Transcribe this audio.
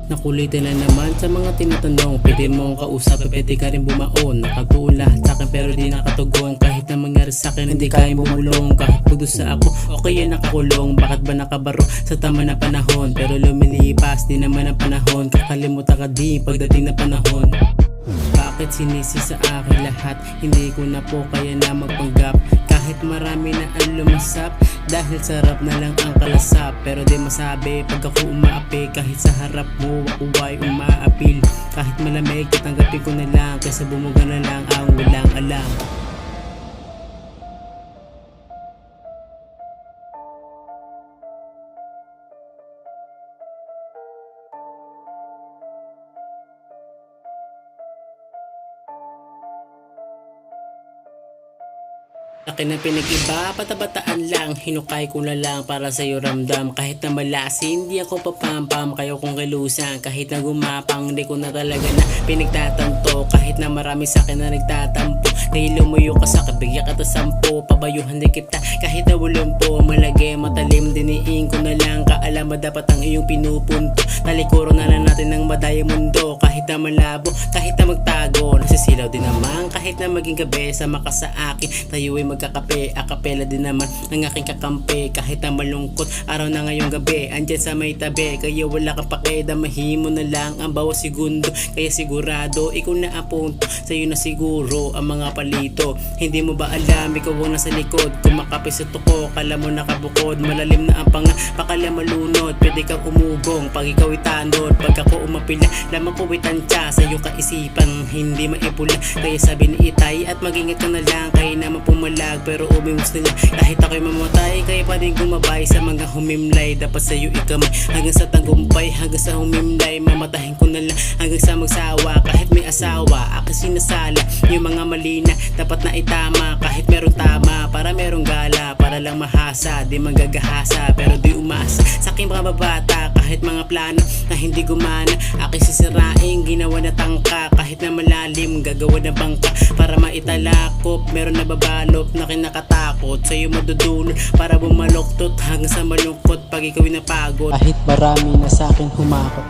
Nakulitin na naman sa mga tinatanong. Pwede mong kausap, pwede ka rin bumaon. Nakatula sa'kin pero di nakatugon. Kahit na mangyari sa'kin hindi kayang bumulong. Kahit pudusa ako, okay yan nakakulong. Bakit ba nakabaro sa tama na panahon? Pero lumilipas, di naman ang panahon. Kakalimutan ka di pagdating na panahon. Bakit sinisi sa akin lahat? Hindi ko na po kaya na magpanggap. Kahit marami na ang lumasap, dahil sarap na lang ang kalasap. Pero di masabi pag ako umaapi. Kahit sa harap mo ako ay umaapil. Kahit malamig tatanggapin ko na lang, kaysa bumuga na lang ang walang alam. Akin na pinag-iba, patabataan lang. Hinukay ko na lang para sa'yo ramdam. Kahit na malasin, hindi ako papampam. Kayo kong kilusan, kahit na gumapang. Di ko na talaga na pinagtatanto. Kahit na marami sa'kin na nagtatampo. Dahil lumuyo ka sa'kin, bigyan ka ta 10. Pabayuhan din kita, kahit na walumpo. Malagi, matalim, diniin ko na lang. Kaalam mo dapat ang iyong pinupunto. Talikuro na lang natin ng madaya mundo. Kahit na malabo, kahit na magtago. Nasisilaw din naman, kahit na maging gabi. Sama ka sa akin, tayo ay magkakape. Akapela din naman ng aking kakampi. Kahit na malungkot, araw na ngayong gabi. Andyan sa may tabi, kaya wala kang pakidamahin mo na lang ang bawat segundo. Kaya sigurado, ikaw na ang punto. Sa'yo na siguro ang mga palito. Hindi mo ba alam, ikaw ang nasa likod. Kumakapi sa tuko, kala mo nakabukod. Malalim na ang panga, pakala malunod. Pwede kang umugong, pag ikaw itanod. Pag ako umapila, lamang ko itansya. Sa'yo kaisipan, hindi maipula. Kaya sabi ni Itay, at mag-ingat ka na lang. Kaya naman pumalag, pero umiwas nila. Kahit ako'y mamatay, kaya pa rin gumabay sa mga humimlay. Dapat sa'yo ikamay, hanggang sa tagumpay. Hanggang sa humimlay, mamatahin ko na lang. Hanggang sa magsawa, kahit may asawa. Aking sinasala, yung mga mali na dapat na itama. Kahit meron tama, para merong gala. Para lang mahasa, di manggagahasa. Pero di umasa, sa aking mga babata. Kahit mga plano na hindi gumana, aking sisirain, ginawa na tangka. Kahit na malalim, gagawa na bangka. Para maitalakop, meron na babalop na kinakatakot. Sa'yo madudulot, para bumaloktot hanggang sa malungkot. Pag ikaw'y napagod, Kahit marami na sa'kin humakot,